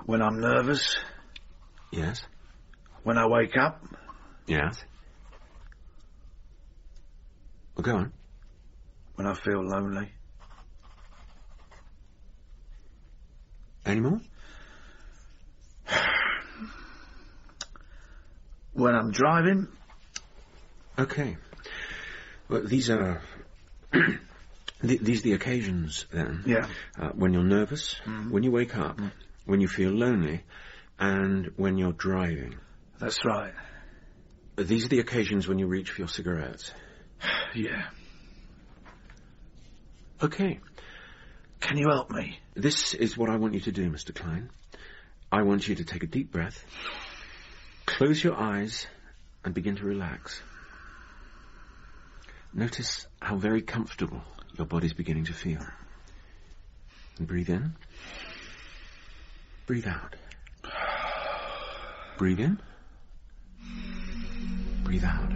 When I'm nervous. Yes. When I wake up. Yes. Well, go on. When I feel lonely. Any more? When I'm driving. Okay. Well, these are... these are the occasions, then. Yeah. When you're nervous, when you wake up, when you feel lonely, and when you're driving. That's right. These are the occasions when you reach for your cigarettes. Yeah. Okay. Can you help me? This is what I want you to do, Mr. Klein. I want you to take a deep breath, close your eyes, and begin to relax. Notice how very comfortable your body's beginning to feel. And breathe in. Breathe out. Breathe in. Breathe out.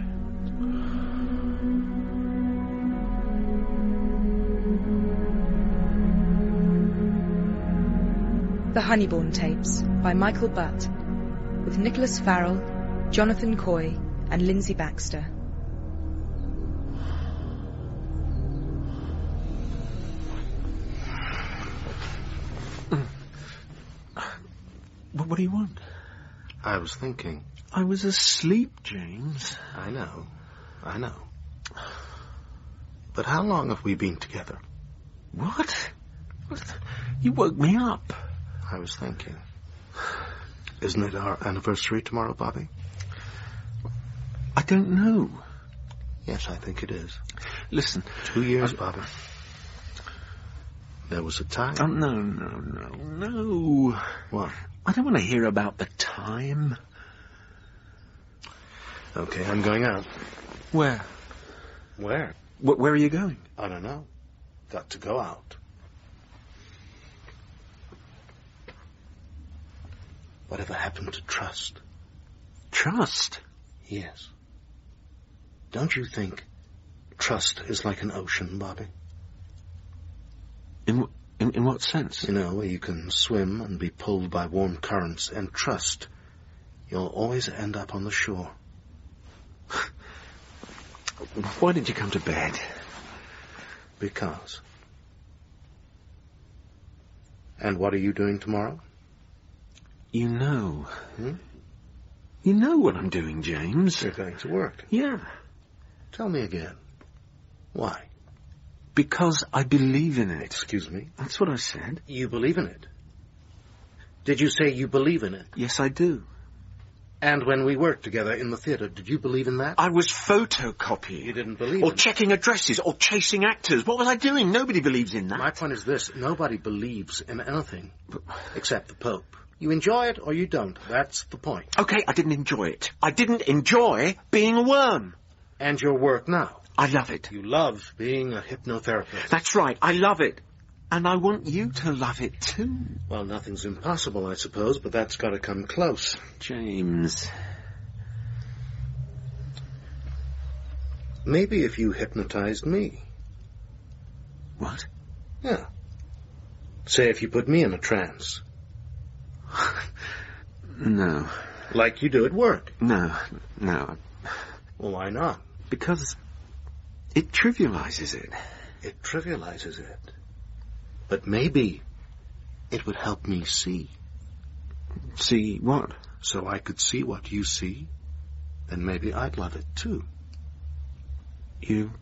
The Honeybourne Tapes by Michael Butt, with Nicholas Farrell, Jonathan Coy and Lynsey Baxter. What do you want? I was thinking. I was asleep, James. I know. But how long have we been together? What? You woke me up. I was thinking. Isn't it our anniversary tomorrow, Bobby? I don't know. Yes, I think it is. Listen. 2 years, Bobby. There was a time. Oh, no. What? I don't want to hear about the time. Okay, I'm going out. Where? Where? Where are you going? I don't know. Got to go out. Whatever happened to trust? Trust? Yes. Don't you think trust is like an ocean, Bobby? In what sense? You know, where you can swim and be pulled by warm currents and trust you'll always end up on the shore. Why did you come to bed? Because. And what are you doing tomorrow? You know. You know what I'm doing, James. You're going to work. Yeah. Tell me again. Why? Because I believe in it. Excuse me? That's what I said. You believe in it? Did you say you believe in it? Yes, I do. And when we worked together in the theatre, did you believe in that? I was photocopying. You didn't believe Or in checking addresses, or chasing actors. What was I doing? Nobody believes in that. My point is this. Nobody believes in anything. Except the Pope. You enjoy it or you don't. That's the point. Okay, I didn't enjoy it. I didn't enjoy being a worm. And your work now? I love it. You love being a hypnotherapist. That's right. I love it. And I want you to love it too. Well, nothing's impossible, I suppose, but that's got to come close. James. Maybe if you hypnotized me. What? Yeah. Say if you put me in a trance. No. Like you do at work. No. Well, why not? Because it trivializes it. It trivializes it. But maybe it would help me see. See what? So I could see what you see. Then maybe I'd love it too. You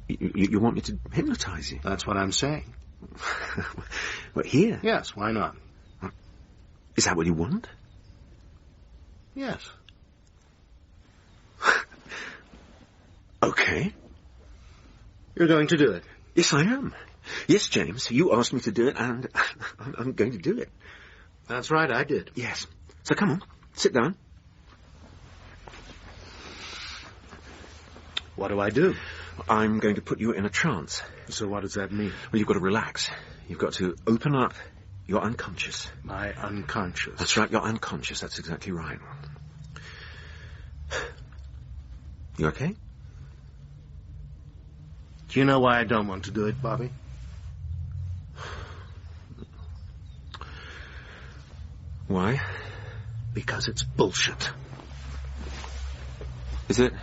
want me to hypnotize you? That's what I'm saying. What, here? Yes, why not? Is that what you want? Yes. Okay. You're going to do it? Yes, I am. Yes, James, you asked me to do it, and I'm going to do it. That's right, I did. Yes. So come on, sit down. What do I do? I'm going to put you in a trance. So what does that mean? Well, you've got to relax. You've got to open up your unconscious. My unconscious? That's right, your unconscious. That's exactly right. You okay? Do you know why I don't want to do it, Bobby? Why? Because it's bullshit. Is it?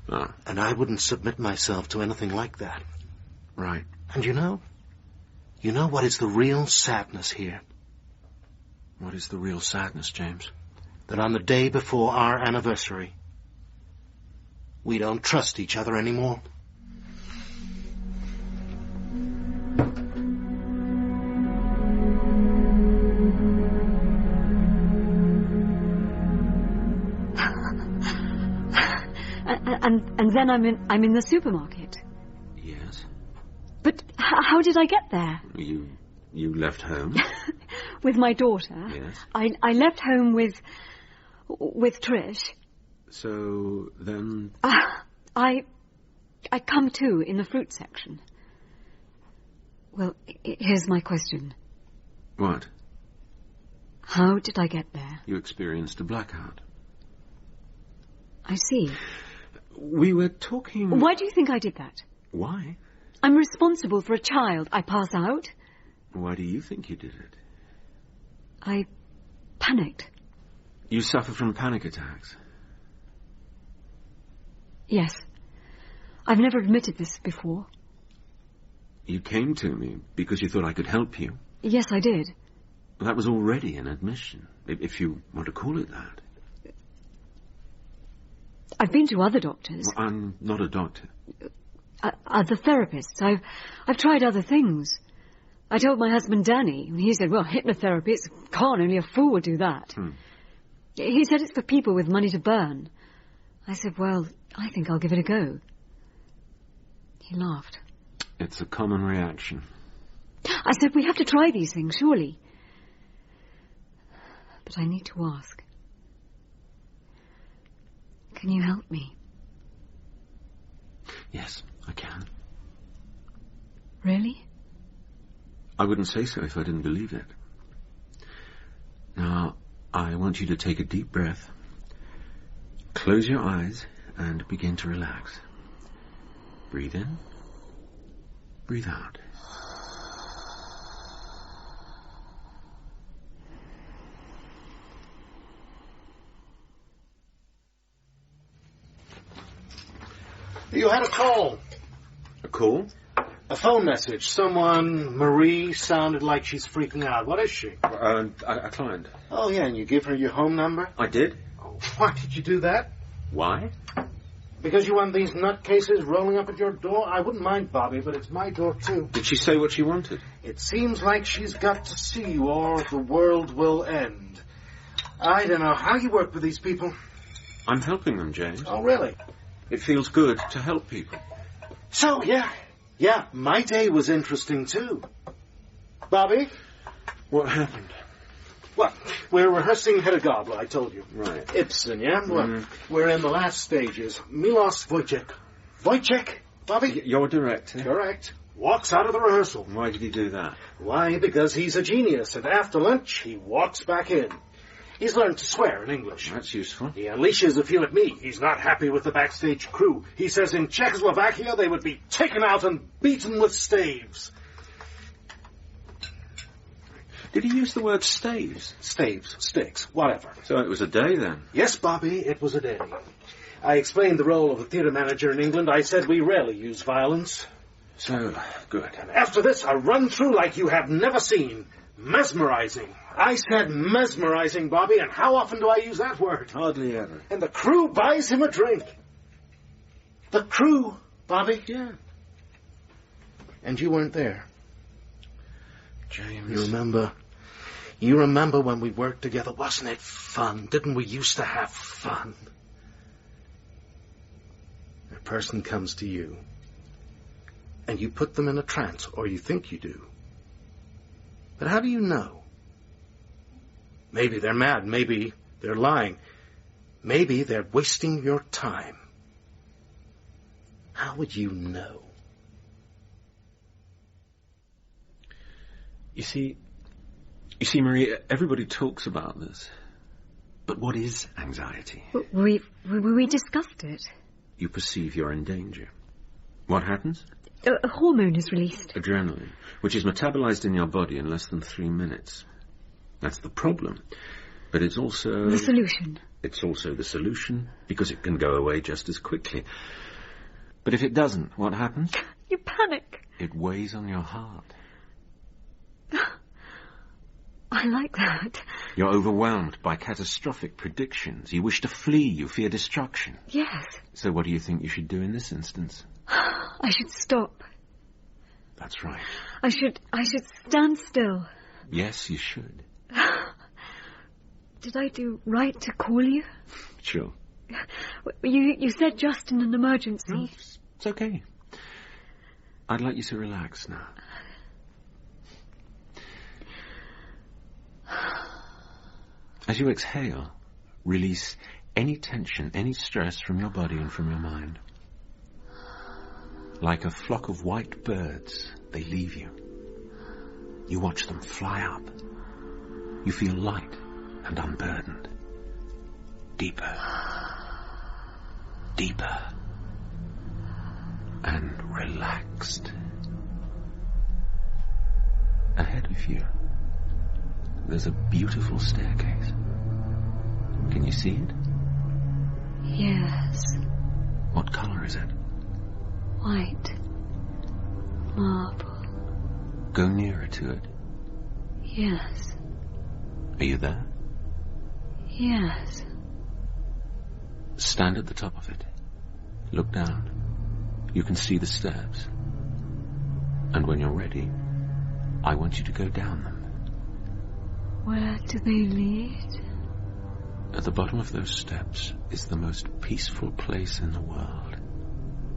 Oh. And I wouldn't submit myself to anything like that. Right. And you know what is the real sadness here? What is the real sadness, James? That on the day before our anniversary, we don't trust each other anymore. And then I'm in the supermarket. Yes. But how did I get there? You left home? With my daughter. Yes. I left home with Trish. So then... I come to in the fruit section. Well, here's my question. What? How did I get there? You experienced a blackout. I see. We were talking... Why do you think I did that? Why? I'm responsible for a child. I pass out. Why do you think you did it? I panicked. You suffer from panic attacks? Yes. I've never admitted this before. You came to me because you thought I could help you? Yes, I did. Well, that was already an admission, if you want to call it that. I've been to other doctors. Well, I'm not a doctor. Other therapists. I've tried other things. I told my husband Danny, and he said, well, hypnotherapy, it's a con, only a fool would do that. He said it's for people with money to burn. I said, well, I think I'll give it a go. He laughed. It's a common reaction. I said, we have to try these things, surely. But I need to ask. Can you help me? Yes, I can. Really? I wouldn't say so if I didn't believe it. Now, I want you to take a deep breath, close your eyes, and begin to relax. Breathe in, breathe out. You had a call. A call? A phone message. Someone, Marie, sounded like she's freaking out. What is she? A client. Oh, yeah, and you give her your home number? I did. Oh, why did you do that? Why? Because you want these nutcases rolling up at your door? I wouldn't mind, Bobby, but it's my door, too. Did she say what she wanted? It seems like she's got to see you or the world will end. I don't know how you work with these people. I'm helping them, James. Oh, really? It feels good to help people. So, yeah, my day was interesting, too. Bobby? What happened? Well, we're rehearsing Hedda Gabler, I told you. Right. Ibsen, yeah? Well, we're in the last stages. Milos Wojciech. Wojciech, Bobby? Your director? Correct. Walks out of the rehearsal. Why did he do that? Why? Because he's a genius, and after lunch, he walks back in. He's learned to swear in English. That's useful. He unleashes a few at me. He's not happy with the backstage crew. He says in Czechoslovakia they would be taken out and beaten with staves. Did he use the word staves? Staves, sticks, whatever. So it was a day then? Yes, Bobby, it was a day. I explained the role of a theatre manager in England. I said we rarely use violence. So, good. And after this, a run-through like you have never seen. Mesmerizing. I said mesmerizing, Bobby, and how often do I use that word? Hardly ever. And the crew buys him a drink. The crew, Bobby? Yeah. And you weren't there. James. You remember when we worked together? Wasn't it fun? Didn't we used to have fun? A person comes to you, and you put them in a trance, or you think you do. But how do you know? Maybe they're mad. Maybe they're lying. Maybe they're wasting your time. How would you know? You see, Marie, everybody talks about this. But what is anxiety? We discussed it. You perceive you're in danger. What happens? A hormone is released. Adrenaline, which is metabolized in your body in less than 3 minutes. That's the problem. But it's also... The solution. It's also the solution, because it can go away just as quickly. But if it doesn't, what happens? You panic. It weighs on your heart. I like that. You're overwhelmed by catastrophic predictions. You wish to flee. You fear destruction. Yes. So what do you think you should do in this instance? I should stop. That's right. I should stand still. Yes, you should. Did I do right to call you? Sure. You said just in an emergency. No, it's okay. I'd like you to relax now. As you exhale, release any tension, any stress from your body and from your mind. Like a flock of white birds, they leave you. You watch them fly up. You feel light and unburdened. Deeper. Deeper. And relaxed. Ahead of you, there's a beautiful staircase. Can you see it? Yes. What color is it? White. Marble. Go nearer to it. Yes. Are you there? Yes. Stand at the top of it. Look down. You can see the steps. And when you're ready, I want you to go down them. Where do they lead? At the bottom of those steps is the most peaceful place in the world.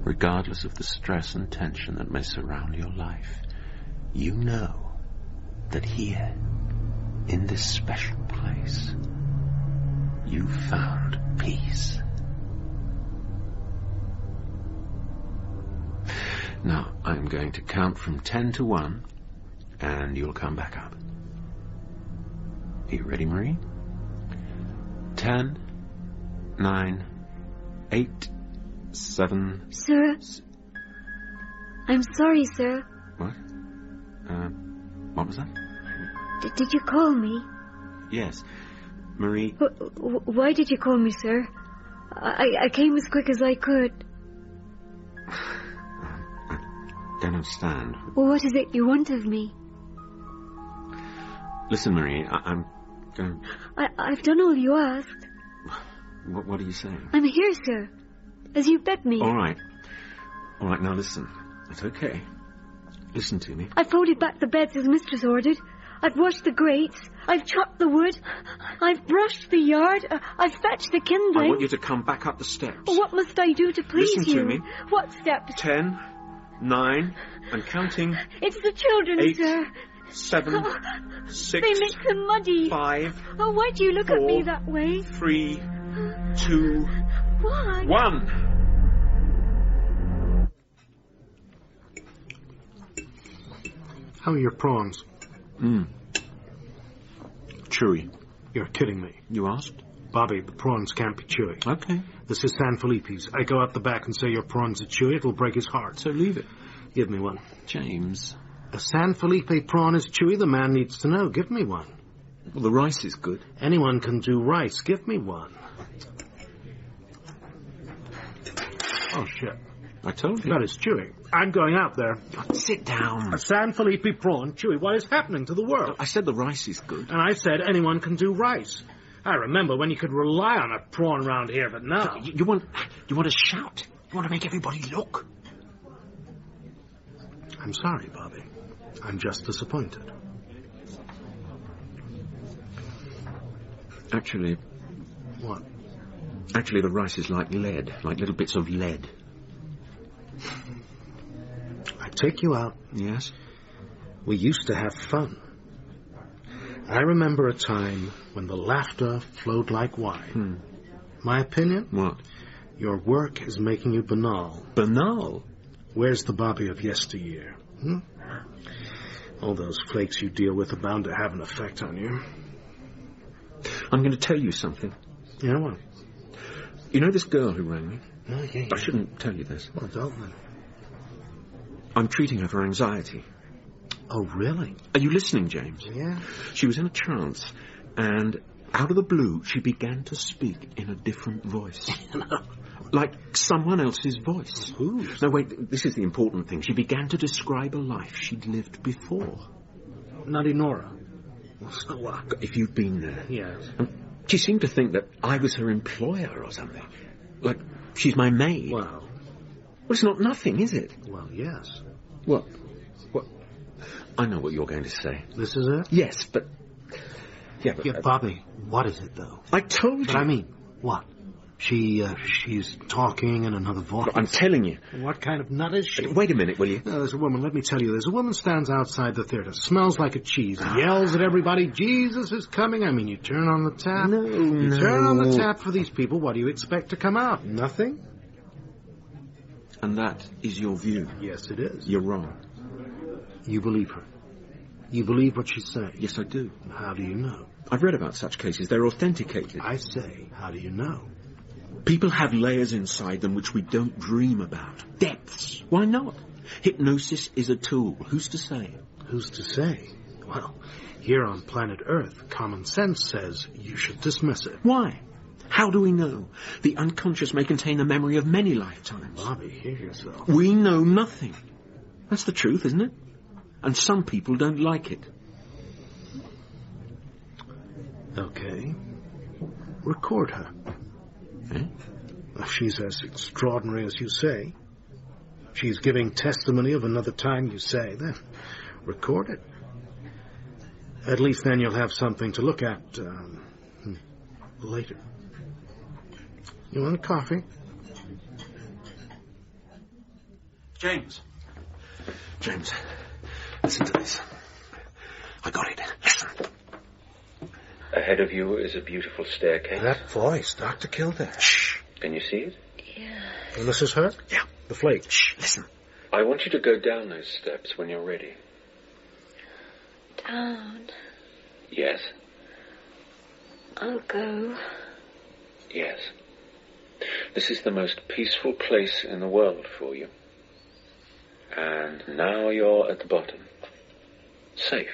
Regardless of the stress and tension that may surround your life, you know that here, in this special place, you found peace. Now, I'm going to count from 10 to 1, and you'll come back up. Are you ready, Marie? 10, 9, 8, 7... Sir? I'm sorry, sir. What? What was that? Did you call me? Yes. Marie... Why did you call me, sir? I came as quick as I could. I don't understand. Well, what is it you want of me? Listen, Marie, I'm going... I've done all you asked. What are you saying? I'm here, sir. As you begged me. All right. All right, now listen. It's okay. Listen to me. I've folded back the beds as mistress ordered. I've washed the grates. I've chopped the wood. I've brushed the yard. I've fetched the kindling. I want you to come back up the steps. What must I do to please Listen you? to me. What steps? 10, 9, and counting. It's the children, 8, sir. 7, 6. They make them muddy. 5. Oh, why do you look 4, at me that way? 3, 2, Why? 1. How are your prawns? Chewy. You're kidding me. You asked? Bobby, the prawns can't be chewy. Okay. This is San Felipe's. I go out the back and say your prawns are chewy, it'll break his heart. So leave it. Give me one. James. A San Felipe prawn is chewy, the man needs to know. Give me one. Well, the rice is good. Anyone can do rice. Give me one. Oh, shit. I told you. That is chewy. I'm going out there. Sit down. A San Felipe prawn chewy. What is happening to the world? I said the rice is good. And I said anyone can do rice. I remember when you could rely on a prawn around here, but now... You want to shout. You want to make everybody look. I'm sorry, Bobby. I'm just disappointed. Actually... What? Actually, the rice is like lead. Like little bits of lead. I take you out. Yes? We used to have fun. I remember a time when the laughter flowed like wine. My opinion? What? Your work is making you banal. Banal? Where's the Bobby of yesteryear? All those flakes you deal with are bound to have an effect on you. I'm going to tell you something. You know what? You know this girl who rang me? Oh, yeah. I shouldn't tell you this. Well, don't then. I'm treating her for anxiety. Oh, really? Are you listening, James? Yeah. She was in a trance, and out of the blue, she began to speak in a different voice. Like someone else's voice. Whose? No, wait, this is the important thing. She began to describe a life she'd lived before. Nutty Nora. So what? If you've been there. Yes. She seemed to think that I was her employer or something. Like, she's my maid. Well, It's not nothing, is it? well, yes. What? What? I know what you're going to say. This is it? Yes, but... Yeah, but... Yeah, Bobby, what is it, though? I told you. But I mean, what? She's talking in another voice. I'm telling you. What kind of nut is she? Wait a minute, will you? No, there's a woman, let me tell you, there's a woman stands outside the theater, smells like a cheese, yells at everybody, Jesus is coming. I mean, you turn on the tap. You turn on the tap for these people, what do you expect to come out? Nothing? And that is your view. Yes, it is. You're wrong. You believe her. You believe what she's saying. Yes, I do. How do you know? I've read about such cases. They're authenticated. I say, how do you know? People have layers inside them which we don't dream about. Depths. Why not? Hypnosis is a tool. Who's to say? Who's to say? Well, here on planet Earth, common sense says you should dismiss it. Why? How do we know? The unconscious may contain the memory of many lifetimes. Bobby, hear yourself. We know nothing. That's the truth, isn't it? And some people don't like it. Okay. Record her. Eh? If she's as extraordinary as you say, she's giving testimony of another time you say, then record it. At least then you'll have something to look at later. You want a coffee? James, listen to this. I got it. Listen. Ahead of you is a beautiful staircase. That voice, Dr. Kildare. Shh. Can you see it? And this is her? Yeah. The flake. Shh. Listen. I want you to go down those steps when you're ready. Down. Yes. I'll go. Yes. This is the most peaceful place in the world for you. And now you're at the bottom. Safe.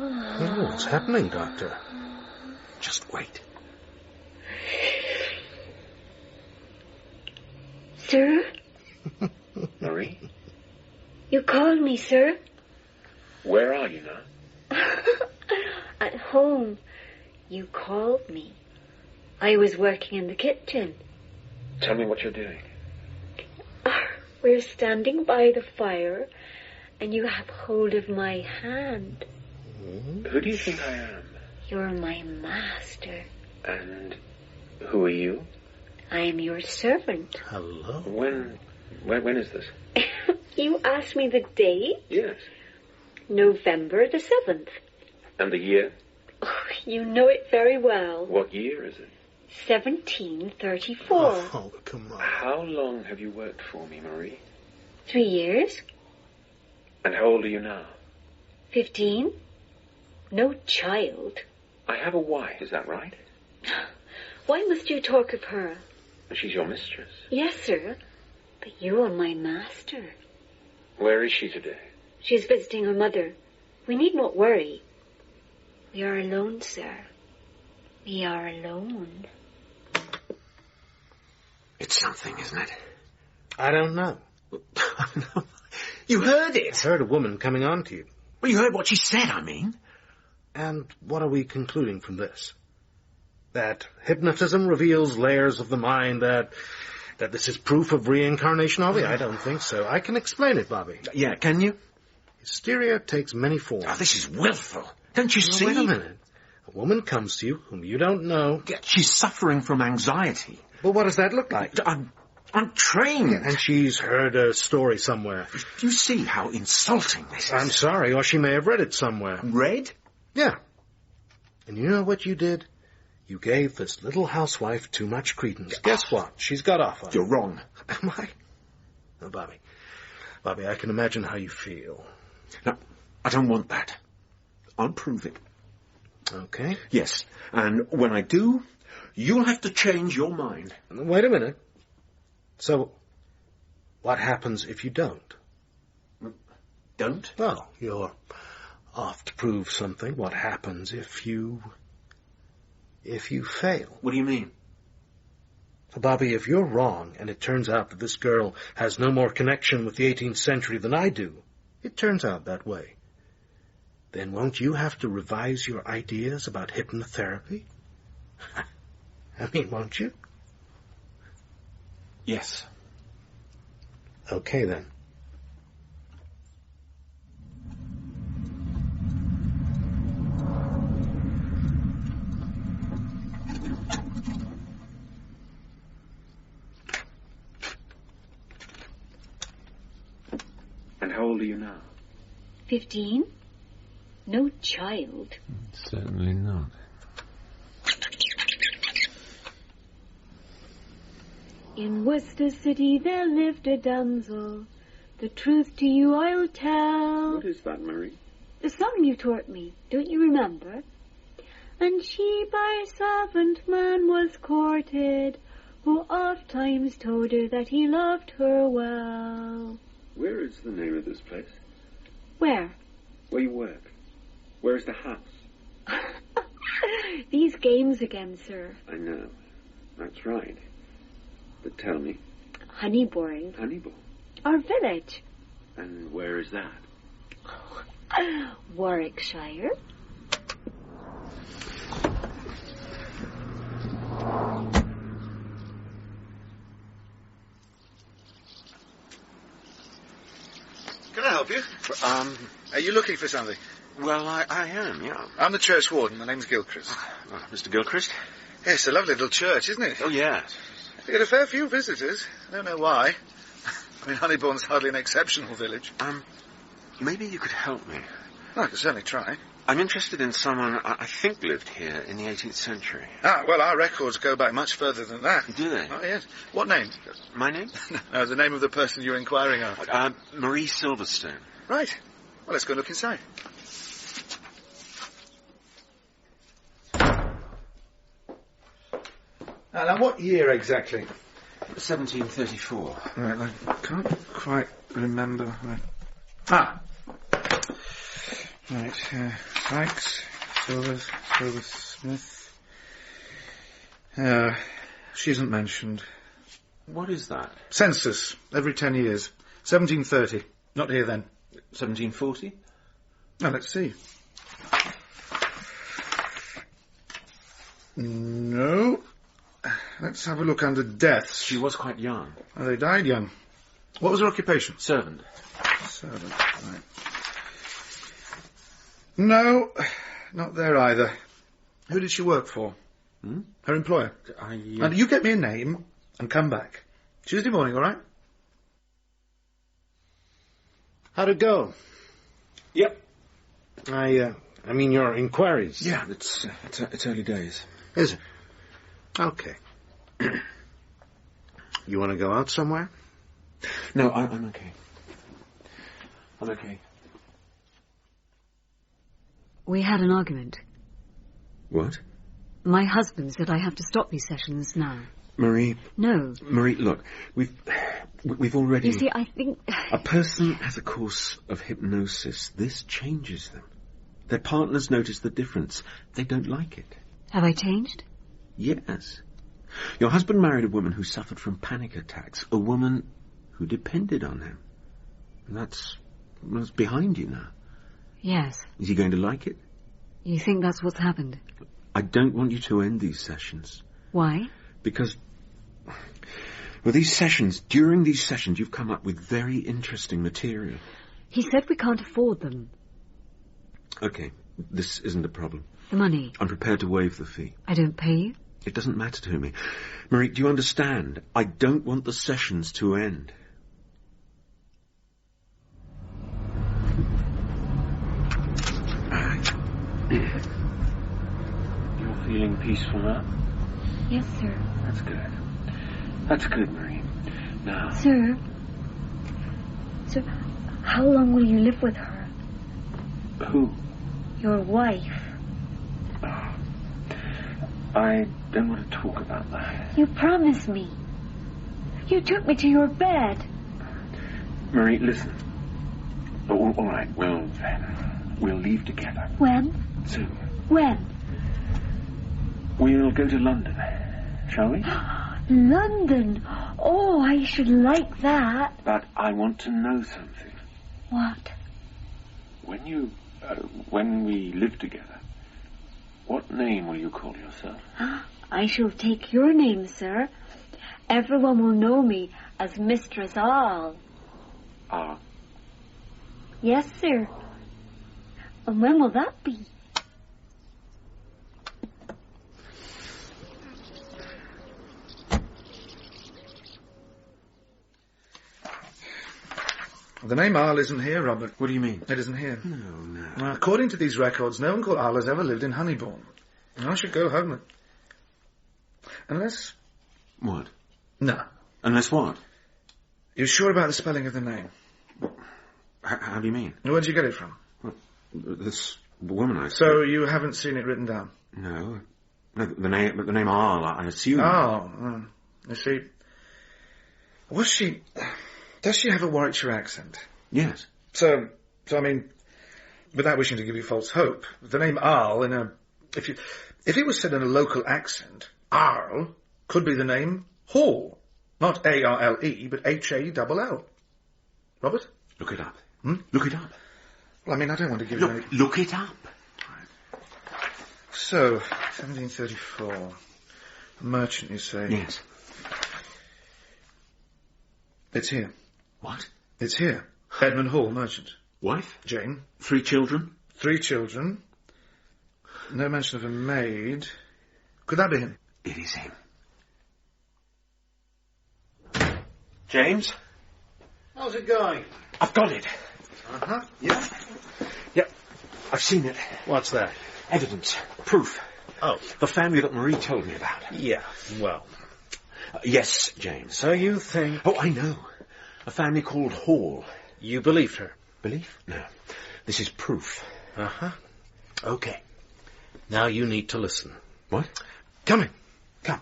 Oh, what's happening, Doctor? Just wait. Sir? Marie, You called me, sir? where are you now? At home. You called me. I was working in the kitchen. Tell me what you're doing. We're standing by the fire, and you have hold of my hand. Who do you think I am? You're my master. And who are you? I am your servant. Hello. When is this? You asked me the date? Yes. November the 7th. And the year? Oh, you know it very well. What year is it? 1734. Oh, come on. How long have you worked for me, Marie? 3 years. And how old are you now? 15. No child. I have a wife, is that right? Why must you talk of her? She's your mistress. Yes, sir. But you are my master. Where is she today? She's visiting her mother. We need not worry. We are alone, sir. We are alone. It's something, isn't it? I don't know. You heard I it. heard a woman coming on to you. Well, you heard what she said, I mean. And what are we concluding from this? That hypnotism reveals layers of the mind, that this is proof of reincarnation, are we? I don't think so. I can explain it, Bobby. Yeah, can you? Hysteria takes many forms. Oh, this is willful. Don't you see? Wait a minute. A woman comes to you whom you don't know. She's suffering from anxiety. Well, what does that look like? I'm trained. And she's heard a story somewhere. Do you see how insulting this is? I'm sorry, or she may have read it somewhere. Read? Yeah. And you know what you did? You gave this little housewife too much credence. Guess what? She's got off on it. You're wrong. Am I? Oh, Bobby, I can imagine how you feel. No, I don't want that. I'll prove it. Okay. Yes, and when I do, you'll have to change your mind. Wait a minute. So, What happens if you don't? Don't? Well, you're off to prove something. What happens if you fail? What do you mean? Bobby, if you're wrong and it turns out that this girl has no more connection with the 18th century than I do, it turns out that way, then won't you have to revise your ideas about hypnotherapy? I mean, won't you? Yes. Okay, then. And how old are you now? 15? No child. Certainly not. In Worcester City there lived a damsel. The truth to you I'll tell. What is that, Marie? The song you taught me, don't you remember? And she by a servant man was courted, who oft times told her that he loved her well. Where is the name of this place? Where? Where you work? Where is the house? These games again, sir. I know. That's right. But tell me. Honeybourne. Honeybourne. Our village. And where is that? Warwickshire. Can I help you? Are you looking for something? Well, I am, yeah. I'm the church warden. My name's Gilchrist. Mr. Gilchrist? Yes, it's a lovely little church, isn't it? Oh, yes. You get a fair few visitors. I don't know why. I mean, Honeybourne's hardly an exceptional village. Maybe you could help me. I can certainly try. I'm interested in someone I think lived here in the 18th century. Ah, well, our records go back much further than that. Do they? Oh, yes. What name? My name? No, the name of the person you're inquiring after. Marie Silverstone. Right. Well, let's go look inside. Now, what year exactly? 1734. Right, I can't quite remember. Right. Ah! Right, Sykes, Silversmith. She isn't mentioned. What is that? Census, every 10 years. 1730. Not here then. 1740? Now, let's see. No. Let's have a look under deaths. She was quite young. Oh, they died young. What was her occupation? Servant. Servant, right. No, not there either. Who did she work for? Her employer? And you get me a name and come back. Tuesday morning, all right? How'd it go? Yep. I mean your inquiries. Yeah, it's early days. Is it? Okay. You want to go out somewhere? No, I'm okay. I'm okay. We had an argument. What? My husband said I have to stop these sessions now. Marie. No. Marie, look, we've already... You see, I think... A person has a course of hypnosis. This changes them. Their partners notice the difference. They don't like it. Have I changed? Yes. Your husband married a woman who suffered from panic attacks. A woman who depended on him. And that's behind you now. Yes. Is he going to like it? You think that's what's happened? I don't want you to end these sessions. Why? Because, well, during these sessions, you've come up with very interesting material. He said we can't afford them. Okay, this isn't a problem. The money? I'm prepared to waive the fee. I don't pay you? It doesn't matter to me. Marie, do you understand? I don't want the sessions to end. You're feeling peaceful now? Yes, sir. That's good. That's good, Marie. Now... Sir, how long will you live with her? Who? Your wife. Oh, I don't want to talk about that. You promised me. You took me to your bed. Marie, listen. Oh, all right, we'll leave together. When? Soon. When? We'll go to London, shall we? London? Oh, I should like that. But I want to know something. What? When we live together, what name will you call yourself? I shall take your name, sir. Everyone will know me as Mistress All. Ah. Yes, sir. And when will that be? The name Arl isn't here, Robert. What do you mean? It isn't here. No. Well, according to these records, no one called Arl has ever lived in Honeybourne. And I should go home. Unless... What? No. Unless what? You're sure about the spelling of the name? How do you mean? Where did you get it from? Well, this woman I saw. So you haven't seen it written down? No. No, the name Arl, I assume. Oh, you see. Was she... Does she have a Warwickshire accent? Yes. So I mean, without wishing to give you false hope, the name Arl if it was said in a local accent, Arl could be the name Hall. Not A-R-L-E, but H-A-L-L. Robert? Look it up. Look it up? Well, I mean, I don't want to give you any... Look it up. So, 1734. Merchant, you say? Yes. It's here. What? It's here. Edmund Hall, merchant. Wife? Jane. 3 children? 3 children. No mention of a maid. Could that be him? It is him. James? How's it going? I've got it. Uh-huh. Yeah? Yep. I've seen it. What's that? Evidence. Proof. Oh. The family that Marie told me about. Yeah, well. Yes, James. So you think... Oh, I know. A family called Hall. You believed her? Belief? No. This is proof. Uh-huh. Okay. Now you need to listen. What? Come in. Come.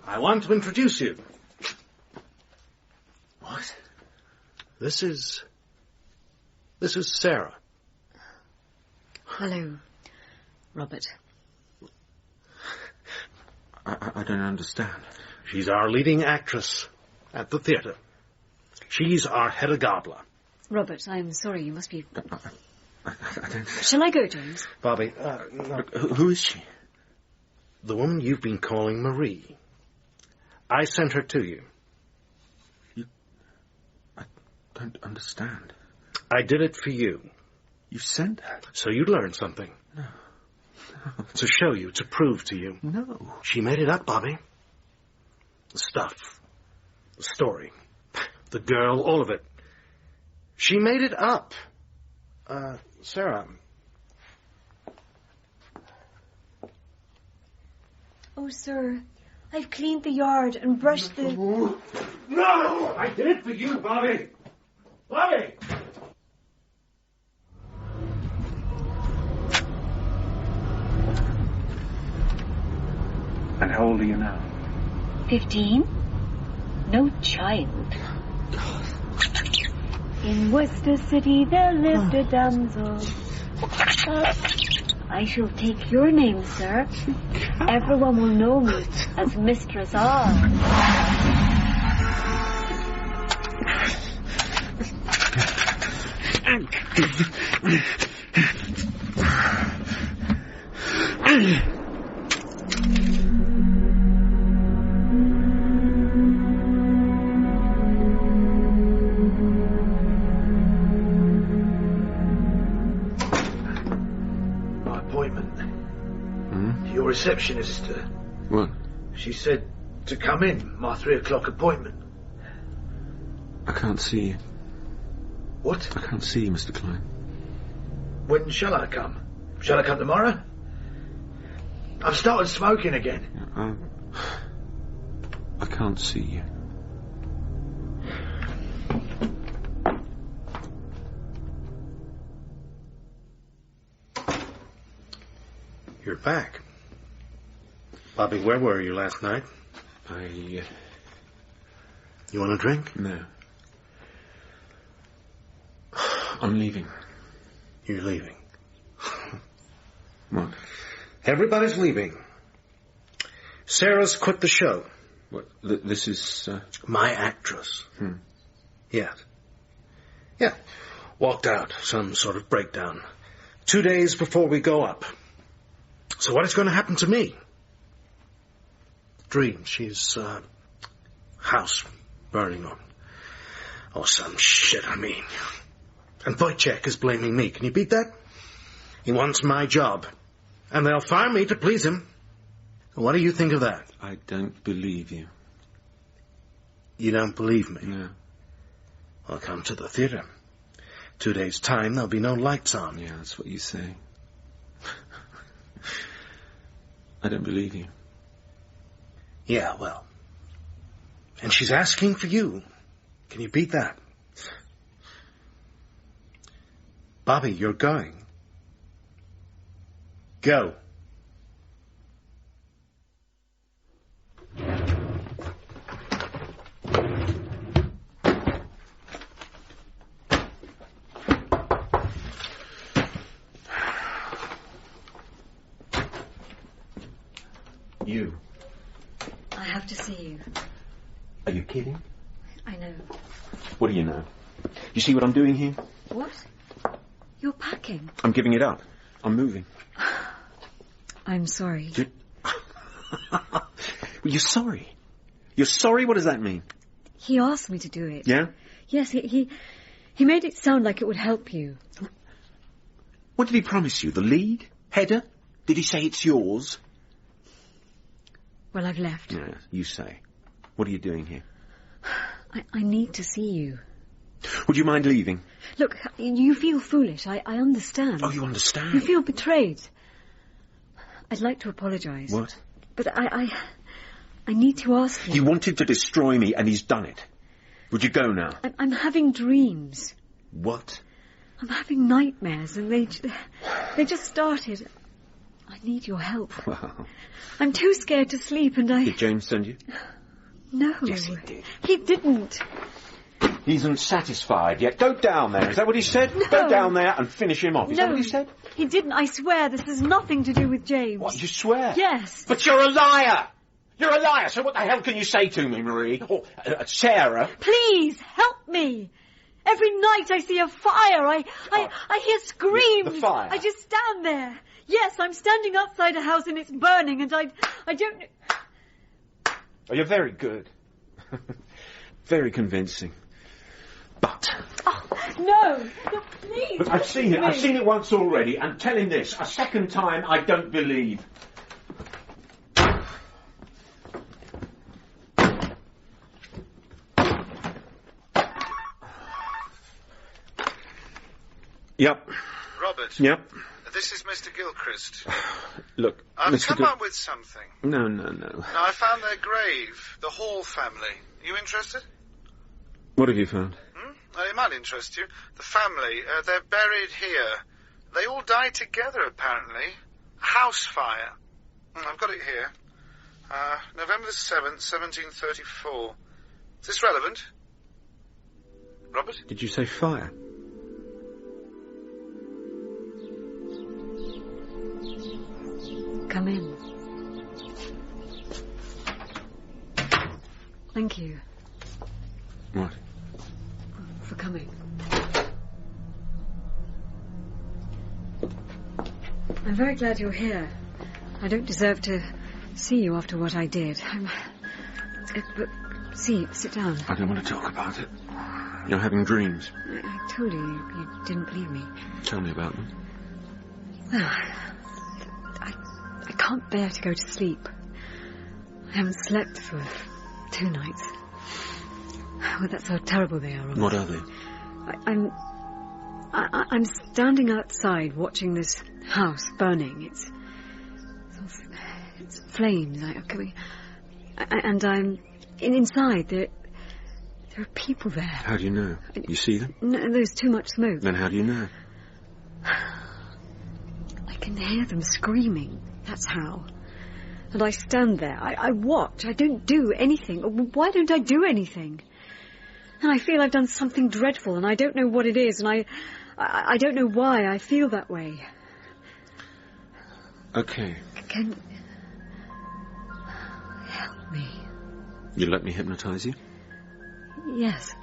I want to introduce you. What? This is Sarah. Hello, Robert. I don't understand. She's our leading actress at the theatre. She's our head of gobler. Robert, I'm sorry, you must be... I don't... Shall I go, James? Bobby, no. Who is she? The woman you've been calling Marie. I sent her to you. I don't understand. I did it for you. You sent her? So you'd learn something. No. To show you, to prove to you. No. She made it up, Bobby. The stuff. The story. The girl, all of it. She made it up. Sarah. Oh, sir, I've cleaned the yard and brushed the... No! I did it for you, Bobby! Bobby! And how old are you now? 15? No child. In Worcester City there lived a damsel. I shall take your name, sir. Everyone will know me as Mistress All. Your receptionist. What? She said to come in, my 3 o'clock appointment. I can't see you. What? I can't see you, Mr. Klein. When shall I come? Shall I come tomorrow? I've started smoking again. I can't see you. You're back. Bobby, where were you last night? You want a drink? No. I'm leaving. You're leaving. What? Everybody's leaving. Sarah's quit the show. What? This is... My actress. Yeah. Yeah. Walked out. Some sort of breakdown. 2 days before we go up. So what is going to happen to me? Dream. She's, house burning or some shit, I mean. And Wojciech is blaming me. Can you beat that? He wants my job. And they'll fire me to please him. What do you think of that? I don't believe you. You don't believe me? No. Well, come to the theatre. 2 days' time, there'll be no lights on. Yeah, that's what you say. I don't believe you. Yeah, well. And she's asking for you. Can you beat that? Bobby, you're going. Go. You. I have to see you. Are you kidding? I know. What do you know? You see what I'm doing here? What? You're packing. I'm giving it up. I'm moving. I'm sorry. Well, you're sorry. You're sorry? What does that mean? He asked me to do it. Yeah? Yes, he made it sound like it would help you. What did he promise you? The lead? Header? Did he say it's yours? Well, I've left. Yeah, you say. What are you doing here? I need to see you. Would you mind leaving? Look, you feel foolish. I understand. Oh, you understand? You feel betrayed. I'd like to apologise. What? But I need to ask you. He wanted to destroy me, and he's done it. Would you go now? I'm having dreams. What? I'm having nightmares, and they just started. I need your help. Well. I'm too scared to sleep, and Did James send you? No. Yes, he did. He didn't. He isn't satisfied yet. Go down there. Is that what he said? No. Go down there and finish him off. Is that what he said? He didn't. I swear this has nothing to do with James. What, you swear? Yes. But you're a liar! You're a liar, so what the hell can you say to me, Marie? Or Sarah? Please, help me! Every night I see a fire. I hear screams. The fire? I just stand there. Yes, I'm standing outside a house and it's burning, and I don't... Oh, you're very good. Very convincing. But... Oh, no! No, please! But I've seen it. Me. I've seen it once already. And tell him this. A second time, I don't believe. Yep. Robert. Yep. This is Mr. Gilchrist. Look, I've Mr. come up with something. No. Now, I found their grave, the Hall family. You interested? What have you found? It might interest you. The family, they're buried here. They all died together, apparently. A house fire. I've got it here. November the 7th, 1734. Is this relevant? Robert? Did you say fire? Come in. Thank you. What? For coming. I'm very glad you're here. I don't deserve to see you after what I did. But sit down. I don't want to talk about it. You're having dreams. I told you, you didn't believe me. Tell me about them. Well, I can't bear to go to sleep. I haven't slept for 2 nights. Well, that's how terrible they are. Robert. What are they? I'm standing outside watching this house burning. It's flames coming, and I'm inside. There are people there. How do you know? You see them? No, there's too much smoke. Then how do you know? I can hear them screaming. That's how. And I stand there. I watch. I don't do anything. Why don't I do anything? And I feel I've done something dreadful, and I don't know what it is, and I don't know why I feel that way. Okay. Can... help me. You let me hypnotize you? Yes.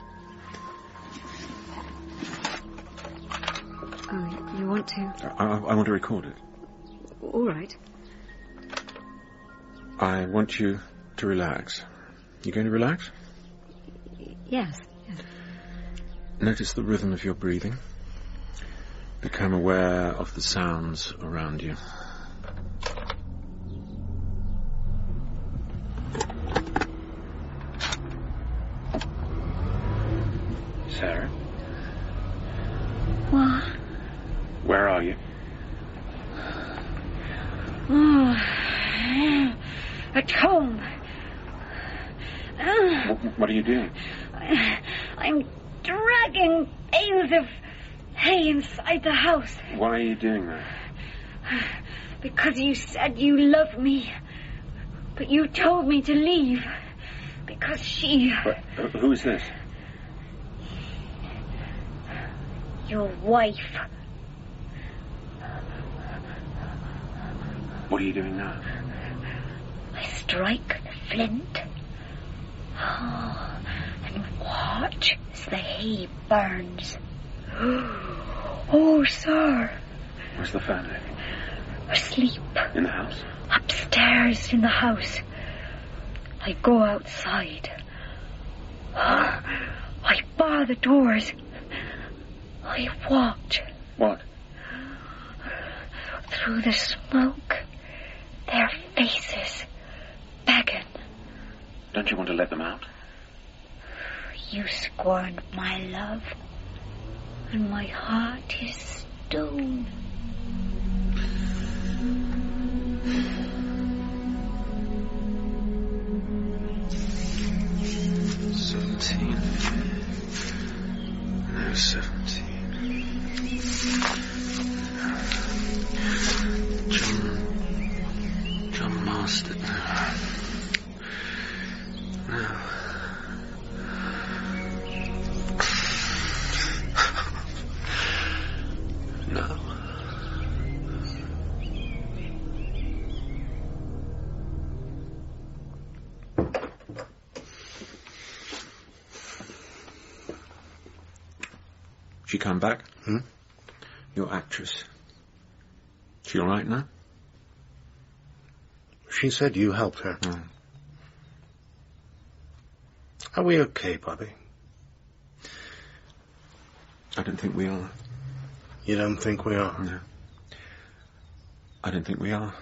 Oh, you want to? I want to record it. All right. I want you to relax. You going to relax? Yes. Notice the rhythm of your breathing. Become aware of the sounds around you. Sarah? What? Where are you? Oh, at home. What are you doing? I'm dragging bales of hay inside the house. Why are you doing that? Because you said you loved me. But you told me to leave. Because she... Who is this? Your wife. What are you doing now? I strike the flint. Oh, and watch as the hay burns. Oh, sir. Where's the family? Asleep. In the house? Upstairs in the house. I go outside. I bar the doors. I watch. What? Through the smoke, their faces beckon. Don't you want to let them out? You scorned my love, and my heart is stone. No, 17. John Marston. No. No. She come back? Your actress. She all right now? She said you helped her. Oh. Are we okay, Bobby? I don't think we are. You don't think we are? No. I don't think we are.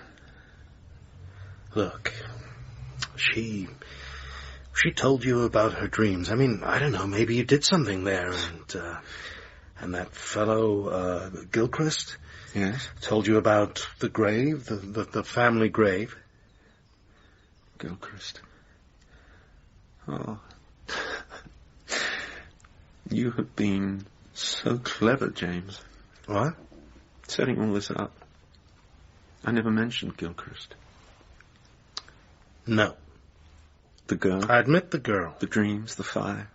Look, she told you about her dreams. I mean, I don't know, maybe you did something there, and that fellow, Gilchrist? Yes? Told you about the grave, the family grave. Gilchrist. Oh. You have been so clever, James. What? Setting all this up. I never mentioned Gilchrist. No. The girl. I admit the girl. The dreams, the fire.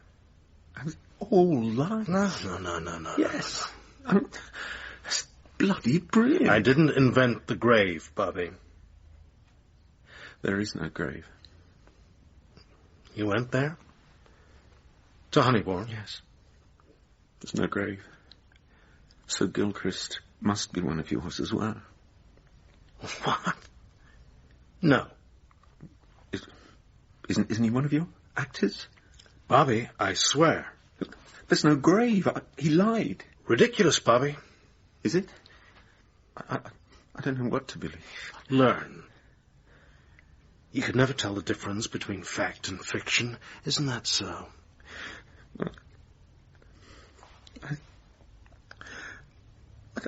And it's all lies. No. Yes. That's bloody brilliant. I didn't invent the grave, Bobby. There is no grave. You went there? To Honeybourne? Yes. There's no grave. So Gilchrist must be one of yours as well. What? No. Isn't he one of your actors? Bobby, I swear. There's no grave. He lied. Ridiculous, Bobby. Is it? I don't know what to believe. Learn. You could never tell the difference between fact and fiction. Isn't that so?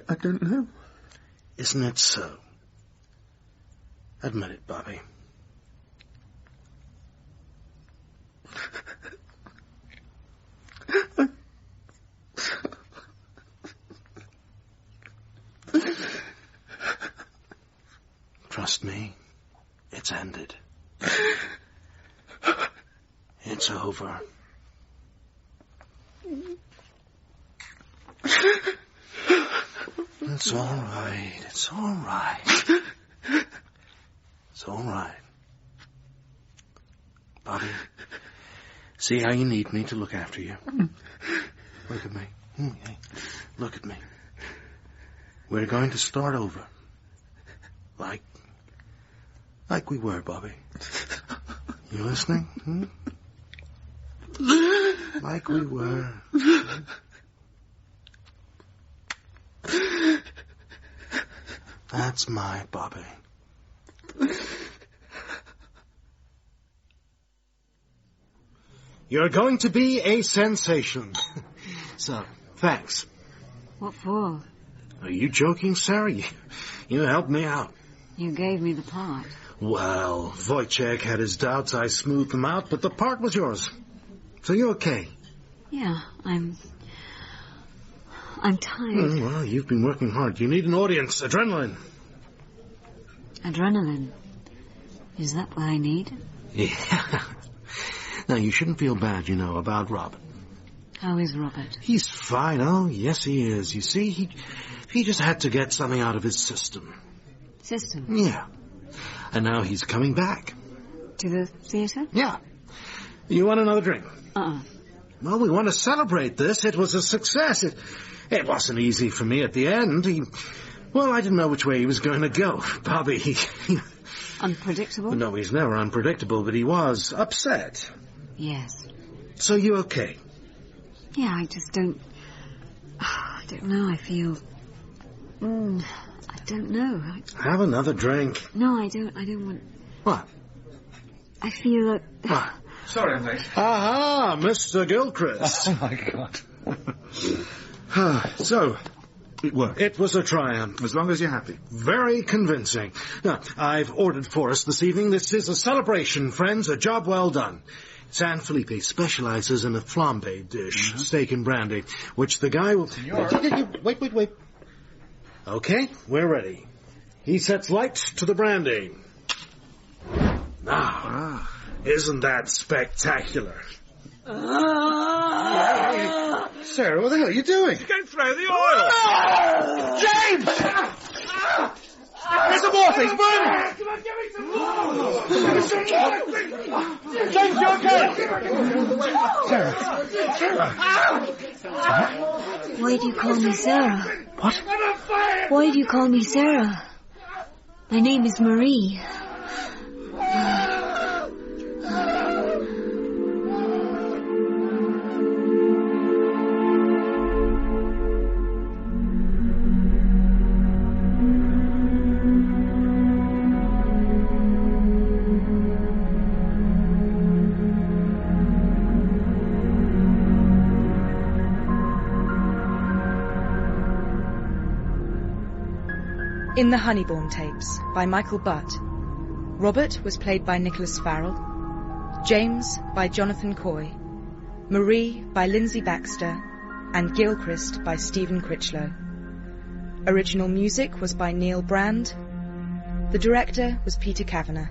I don't know. Isn't it so? Admit it, Bobby. Trust me, it's ended. It's over. It's all right. It's all right. It's all right. Bobby, see how you need me to look after you? Look at me. Hey, look at me. We're going to start over. Like we were, Bobby. You listening? Like we were. That's my Bobby. You're going to be a sensation. So, thanks. What for? Are you joking, Sarah? You helped me out. You gave me the part. Well, Wojciech had his doubts. I smoothed them out, but the part was yours. So you're okay? Yeah, I'm tired. Well, you've been working hard. You need an audience. Adrenaline. Adrenaline? Is that what I need? Yeah. Now, you shouldn't feel bad, about Robert. How is Robert? He's fine. Oh, yes, he is. You see, he just had to get something out of his system. System? Yeah. And now he's coming back. To the theatre? Yeah. You want another drink? Uh-uh. Well, we want to celebrate this. It was a success. It wasn't easy for me at the end. I didn't know which way he was going to go. Bobby, Unpredictable? No, he's never unpredictable, but he was upset. Yes. So you okay? Yeah, I just don't... I don't know, I feel... I don't know. Have another drink. No, I don't want... What? I feel that... What? Sorry, I'm late. Aha, Mr. Gilchrist. Oh, my God. So, it was a triumph. As long as you're happy. Very convincing. Now, I've ordered for us this evening. This is a celebration, friends. A job well done. San Felipe specializes in a flambe dish, steak and brandy, which the guy will... Wait. Okay, we're ready. He sets light to the brandy. Now, isn't that spectacular? Sarah, what the hell are you doing? You can throw the oil! James! There's some more things, burn! Come on, give me some more! James, you okay? Sarah. Why do you call me Sarah? What? Why do you call me Sarah? My name is Marie. In the Honeybourne tapes by Michael Butt, Robert was played by Nicholas Farrell, James by Jonathan Coy, Marie by Lynsey Baxter, and Gilchrist by Stephen Critchlow. Original music was by Neil Brand. The director was Peter Kavanagh.